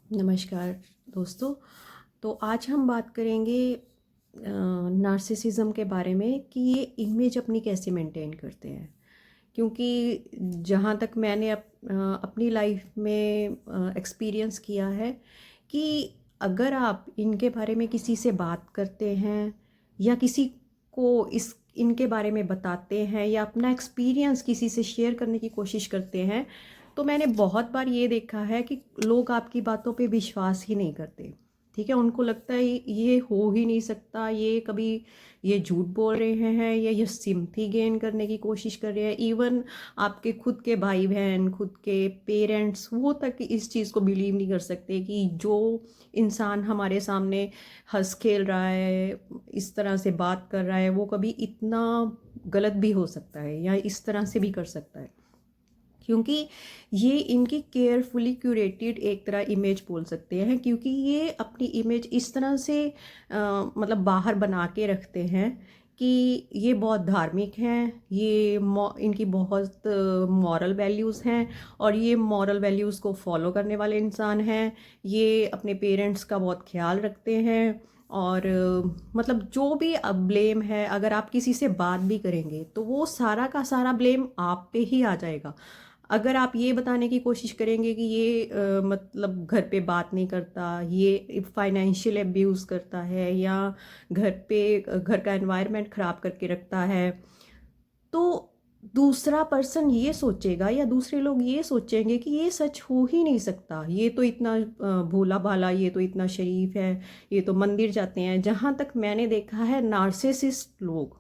नमस्कार दोस्तों। तो आज हम बात करेंगे नार्सिसिज्म के बारे में कि ये इमेज अपनी कैसे मेंटेन करते हैं। क्योंकि जहाँ तक मैंने अपनी लाइफ में एक्सपीरियंस किया है कि अगर आप इनके बारे में किसी से बात करते हैं या किसी को इस इनके बारे में बताते हैं या अपना एक्सपीरियंस किसी से शेयर करने की कोशिश करते हैं, तो मैंने बहुत बार ये देखा है कि लोग आपकी बातों पे विश्वास ही नहीं करते। ठीक है, उनको लगता है ये हो ही नहीं सकता, ये कभी ये झूठ बोल रहे हैं या ये सिंपैथी गेन करने की कोशिश कर रहे हैं। इवन आपके खुद के भाई बहन, खुद के पेरेंट्स, वो तक इस चीज़ को बिलीव नहीं कर सकते कि जो इंसान हमारे सामने हंस खेल रहा है, इस तरह से बात कर रहा है, वो कभी इतना गलत भी हो सकता है या इस तरह से भी कर सकता है। क्योंकि ये इनकी केयरफुली क्यूरेटेड एक तरह इमेज बोल सकते हैं, क्योंकि ये अपनी इमेज इस तरह से मतलब बाहर बना के रखते हैं कि ये बहुत धार्मिक हैं, ये इनकी बहुत मॉरल वैल्यूज़ हैं और ये मॉरल वैल्यूज़ को फॉलो करने वाले इंसान हैं। ये अपने पेरेंट्स का बहुत ख्याल रखते हैं और मतलब जो भी अब ब्लेम है, अगर आप किसी से बात भी करेंगे तो वो सारा का सारा ब्लेम आप पे ही आ जाएगा। अगर आप ये बताने की कोशिश करेंगे कि ये मतलब घर पे बात नहीं करता, ये फाइनेंशियल अब्यूज़ करता है या घर पे घर का एनवायरनमेंट ख़राब करके रखता है, तो दूसरा पर्सन ये सोचेगा या दूसरे लोग ये सोचेंगे कि ये सच हो ही नहीं सकता, ये तो इतना भोला भाला, ये तो इतना शरीफ है, ये तो मंदिर जाते हैं। जहाँ तक मैंने देखा है, नार्सिसिस्ट लोग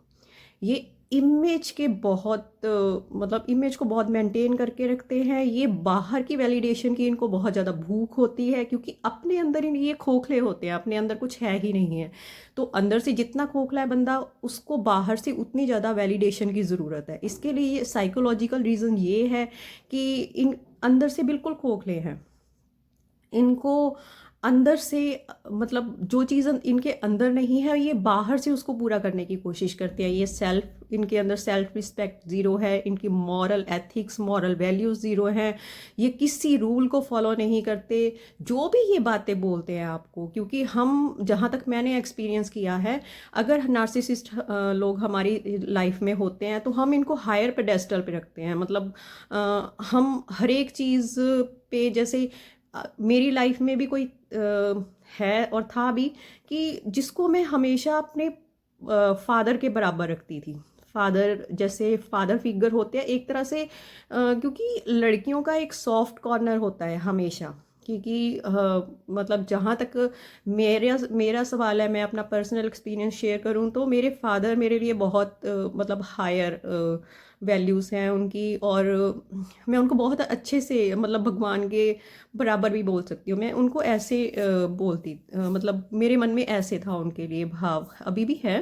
ये इमेज के बहुत मतलब इमेज को बहुत मेंटेन करके रखते हैं। ये बाहर की वैलिडेशन की इनको बहुत ज़्यादा भूख होती है, क्योंकि अपने अंदर ये खोखले होते हैं, अपने अंदर कुछ है ही नहीं है। तो अंदर से जितना खोखला है बंदा, उसको बाहर से उतनी ज़्यादा वैलिडेशन की ज़रूरत है। इसके लिए ये साइकोलॉजिकल रीज़न ये है कि इन अंदर से बिल्कुल खोखले हैं। इनको अंदर से मतलब जो चीज़ इनके अंदर नहीं है, ये बाहर से उसको पूरा करने की कोशिश करते हैं। ये सेल्फ इनके अंदर सेल्फ रिस्पेक्ट ज़ीरो है, इनकी moral ethics, moral values zero हैं। ये किसी रूल को फॉलो नहीं करते, जो भी ये बातें बोलते हैं आपको। क्योंकि हम, जहाँ तक मैंने एक्सपीरियंस किया है, अगर नार्सिसिस्ट लोग हमारी लाइफ में होते हैं तो हम इनको हायर पेडेस्टल पे रखते हैं। मतलब हम हर एक चीज़ पे, जैसे मेरी लाइफ में भी कोई है और था भी कि जिसको मैं हमेशा अपने फादर के बराबर रखती थी। फादर, जैसे फादर फिगर होते हैं एक तरह से, क्योंकि लड़कियों का एक सॉफ्ट कॉर्नर होता है हमेशा। क्योंकि मतलब जहाँ तक मेरा मेरा सवाल है, मैं अपना पर्सनल एक्सपीरियंस शेयर करूँ तो मेरे फादर मेरे लिए बहुत मतलब हायर वैल्यूज़ हैं उनकी, और मैं उनको बहुत अच्छे से, मतलब भगवान के बराबर भी बोल सकती हूँ। मैं उनको ऐसे बोलती, मतलब मेरे मन में ऐसे था उनके लिए भाव, अभी भी है।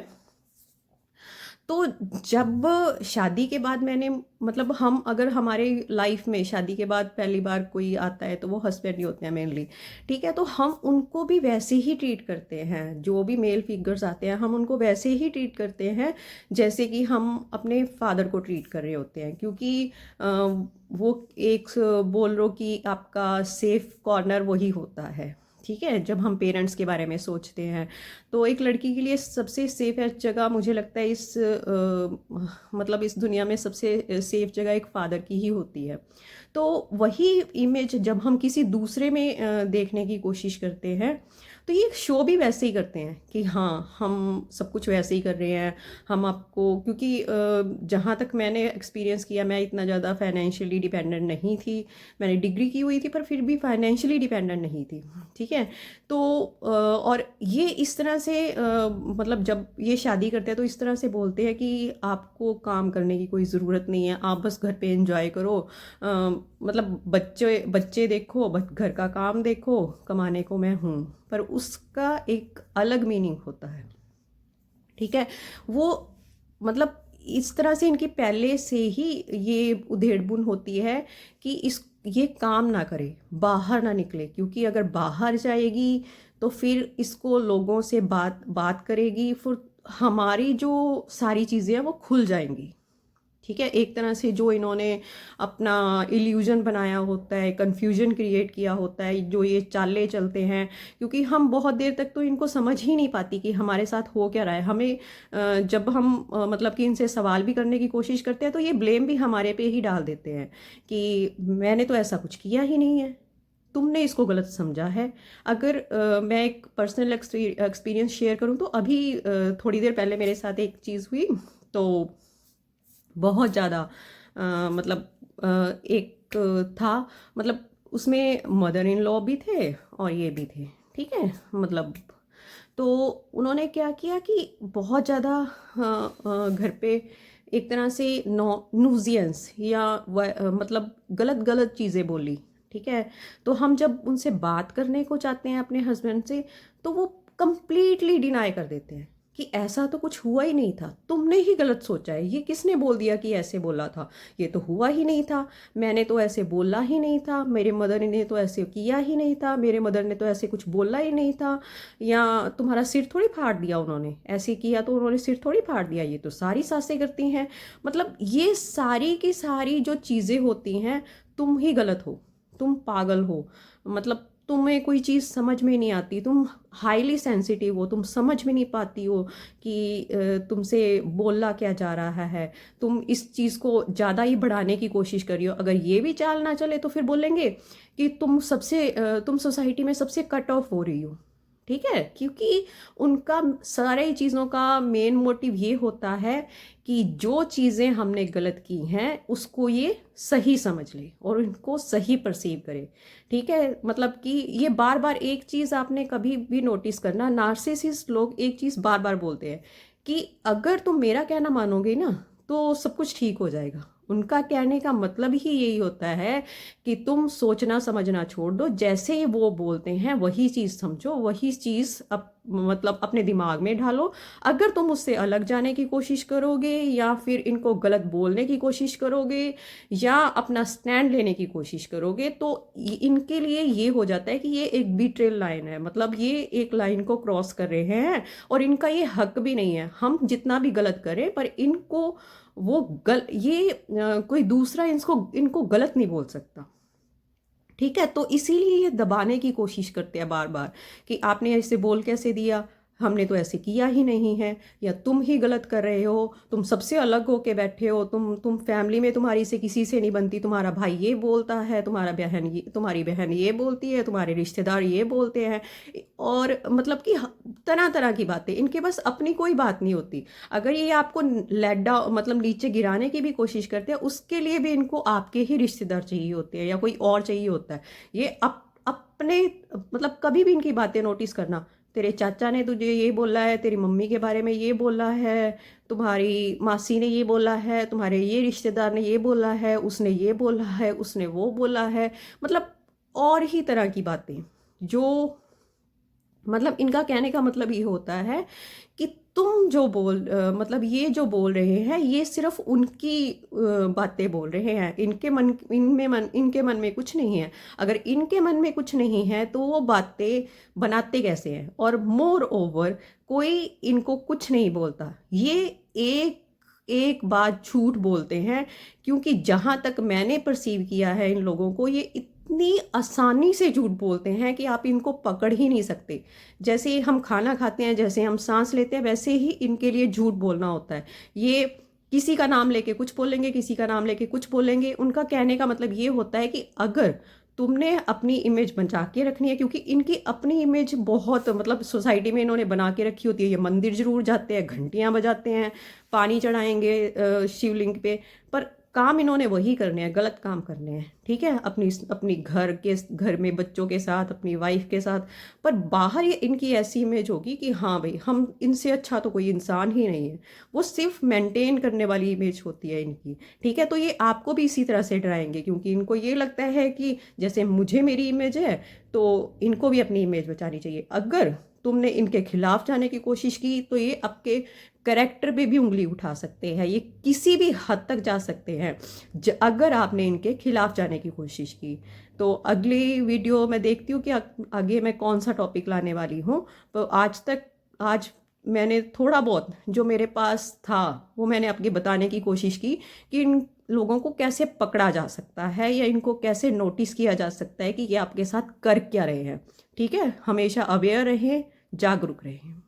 तो जब शादी के बाद मैंने, मतलब हम अगर हमारे लाइफ में शादी के बाद पहली बार कोई आता है तो वो हस्बैंड ही होते हैं मेनली। ठीक है, तो हम उनको भी वैसे ही ट्रीट करते हैं। जो भी मेल फिगर्स आते हैं हम उनको वैसे ही ट्रीट करते हैं जैसे कि हम अपने फादर को ट्रीट कर रहे होते हैं। क्योंकि वो एक बोल लो कि आपका सेफ कॉर्नर वही होता है। ठीक है, जब हम पेरेंट्स के बारे में सोचते हैं तो एक लड़की के लिए सबसे सेफेस्ट जगह मुझे लगता है इस मतलब इस दुनिया में सबसे सेफ जगह एक फादर की ही होती है। तो वही इमेज जब हम किसी दूसरे में देखने की कोशिश करते हैं, तो ये शो भी वैसे ही करते हैं कि हाँ, हम सब कुछ वैसे ही कर रहे हैं। हम आपको, क्योंकि जहाँ तक मैंने एक्सपीरियंस किया, मैं इतना ज़्यादा फाइनेंशियली डिपेंडेंट नहीं थी। मैंने डिग्री की हुई थी पर फिर भी फाइनेंशियली डिपेंडेंट नहीं थी। ठीक है, तो और ये इस तरह से मतलब जब ये शादी करते हैं तो इस तरह से बोलते हैं कि आपको काम करने की कोई ज़रूरत नहीं है, आप बस घर पे एंजॉय करो। मतलब बच्चे बच्चे देखो, घर का काम देखो, कमाने को मैं हूँ। पर उसका एक अलग मीनिंग होता है। ठीक है, वो मतलब इस तरह से इनकी पहले से ही ये उधेड़बुन होती है कि इस ये काम ना करे, बाहर ना निकले। क्योंकि अगर बाहर जाएगी तो फिर इसको लोगों से बात बात करेगी, फिर हमारी जो सारी चीज़ें हैं वो खुल जाएंगी। ठीक है। एक तरह से जो इन्होंने अपना इल्यूजन बनाया होता है, कंफ्यूजन क्रिएट किया होता है, जो ये चाले चलते हैं, क्योंकि हम बहुत देर तक तो इनको समझ ही नहीं पाती कि हमारे साथ हो क्या रहा है। हमें जब हम मतलब कि इनसे सवाल भी करने की कोशिश करते हैं तो ये ब्लेम भी हमारे पे ही डाल देते हैं कि मैंने तो ऐसा कुछ किया ही नहीं है, तुमने इसको गलत समझा है। अगर मैं एक पर्सनल एक्सपीरियंस शेयर करूं तो अभी थोड़ी देर पहले मेरे साथ एक चीज़ हुई। तो बहुत ज़्यादा मतलब एक था, मतलब उसमें मदर इन लॉ भी थे और ये भी थे, ठीक है। मतलब तो उन्होंने क्या किया कि बहुत ज़्यादा घर पे एक तरह से नूजियंस या मतलब गलत गलत चीज़ें बोली, ठीक है। तो हम जब उनसे बात करने को चाहते हैं अपने हस्बैंड से, तो वो कंप्लीटली डिनाई कर देते हैं कि ऐसा तो कुछ हुआ ही नहीं था, तुमने ही गलत सोचा है, ये किसने बोल दिया कि ऐसे बोला था, ये तो हुआ ही नहीं था, मैंने तो ऐसे बोला ही नहीं था, मेरे मदर ने तो ऐसे किया ही नहीं था, मेरे मदर ने तो ऐसे कुछ बोला ही नहीं था, या तुम्हारा सिर थोड़ी फाड़ दिया उन्होंने, ऐसे किया तो उन्होंने सिर थोड़ी फाड़ दिया, ये तो सारी सासें करती हैं। मतलब ये सारी की सारी जो चीज़ें होती हैं, तुम ही गलत हो, तुम पागल हो, मतलब तुम्हें कोई चीज़ समझ में नहीं आती, तुम हाईली सेंसिटिव हो, तुम समझ में नहीं पाती हो कि तुमसे बोला क्या जा रहा है, तुम इस चीज़ को ज़्यादा ही बढ़ाने की कोशिश कर रही हो। अगर ये भी चाल ना चले तो फिर बोलेंगे कि तुम सोसाइटी में सबसे कट ऑफ हो रही हो, ठीक है। क्योंकि उनका सारे चीज़ों का मेन मोटिव ये होता है कि जो चीज़ें हमने गलत की हैं उसको ये सही समझ ले और इनको सही परसीव करे, ठीक है। मतलब कि ये बार बार एक चीज़ आपने कभी भी नोटिस करना, नार्सिसिस्ट लोग एक चीज़ बार बार बोलते हैं कि अगर तुम मेरा कहना मानोगे ना तो सब कुछ ठीक हो जाएगा। उनका कहने का मतलब ही यही होता है कि तुम सोचना समझना छोड़ दो, जैसे ही वो बोलते हैं वही चीज़ समझो, वही चीज़ मतलब अपने दिमाग में ढालो। अगर तुम उससे अलग जाने की कोशिश करोगे या फिर इनको गलत बोलने की कोशिश करोगे या अपना स्टैंड लेने की कोशिश करोगे तो इनके लिए ये हो जाता है कि ये एक बिट्रेल लाइन है, मतलब ये एक लाइन को क्रॉस कर रहे हैं और इनका ये हक भी नहीं है। हम जितना भी गलत करें पर इनको वो ये कोई दूसरा इनको गलत नहीं बोल सकता, ठीक है। तो इसीलिए ये दबाने की कोशिश करते हैं बार बार कि आपने ऐसे बोल कैसे दिया, हमने तो ऐसे किया ही नहीं है, या तुम ही गलत कर रहे हो, तुम सबसे अलग होके बैठे हो, तुम फैमिली में तुम्हारी से किसी से नहीं बनती, तुम्हारा भाई ये बोलता है, तुम्हारी बहन ये बोलती है, तुम्हारे रिश्तेदार ये बोलते हैं, और मतलब कि तरह तरह की बातें, इनके बस अपनी कोई बात नहीं होती। अगर ये आपको लेट डाउन मतलब नीचे गिराने की भी कोशिश करते हैं, उसके लिए भी इनको आपके ही रिश्तेदार चाहिए होते हैं या कोई और चाहिए होता है। ये अपने मतलब कभी भी इनकी बातें नोटिस करना, तेरे चाचा ने तुझे ये बोला है, तेरी मम्मी के बारे में ये बोला है, तुम्हारी मासी ने ये बोला है, तुम्हारे ये रिश्तेदार ने ये बोला है, उसने ये बोला है, उसने वो बोला है, मतलब और ही तरह की बातें जो मतलब इनका कहने का मतलब ये होता है कि तुम जो मतलब ये जो बोल रहे हैं ये सिर्फ उनकी बातें बोल रहे हैं, इनके मन में कुछ नहीं है। अगर इनके मन में कुछ नहीं है तो वो बातें बनाते कैसे हैं। और मोर ओवर कोई इनको कुछ नहीं बोलता, ये एक एक बात झूठ बोलते हैं, क्योंकि जहाँ तक मैंने परसीव किया है इन लोगों को, ये इतनी आसानी से झूठ बोलते हैं कि आप इनको पकड़ ही नहीं सकते। जैसे हम खाना खाते हैं, जैसे हम सांस लेते हैं, वैसे ही इनके लिए झूठ बोलना होता है। ये किसी का नाम लेके कुछ बोलेंगे, किसी का नाम लेके कुछ बोलेंगे। उनका कहने का मतलब ये होता है कि अगर तुमने अपनी इमेज बचा के रखनी है, क्योंकि इनकी अपनी इमेज बहुत मतलब सोसाइटी में इन्होंने बना के रखी होती है। ये मंदिर जरूर जाते हैं, घंटियां बजाते हैं, पानी चढ़ाएंगे शिवलिंग पे, पर काम इन्होंने वही करने हैं, गलत काम करने हैं, ठीक है। अपनी घर में बच्चों के साथ, अपनी वाइफ के साथ, पर बाहर ये इनकी ऐसी इमेज होगी कि हाँ भाई हम इनसे अच्छा तो कोई इंसान ही नहीं है। वो सिर्फ मेंटेन करने वाली इमेज होती है इनकी, ठीक है। तो ये आपको भी इसी तरह से डराएंगे, क्योंकि इनको ये लगता है कि जैसे मुझे मेरी इमेज है तो इनको भी अपनी इमेज बचानी चाहिए। अगर तुमने इनके खिलाफ जाने की कोशिश की तो ये आपके करेक्टर पे भी उंगली उठा सकते हैं, ये किसी भी हद तक जा सकते हैं अगर आपने इनके खिलाफ जाने की कोशिश की। तो अगली वीडियो मैं देखती हूँ कि आगे मैं कौन सा टॉपिक लाने वाली हूँ। तो आज मैंने थोड़ा बहुत जो मेरे पास था वो मैंने आपके बताने की कोशिश की कि इन लोगों को कैसे पकड़ा जा सकता है या इनको कैसे नोटिस किया जा सकता है कि ये आपके साथ कर क्या रहे हैं। ठीक है, हमेशा अवेयर रहें, जागरूक रहें।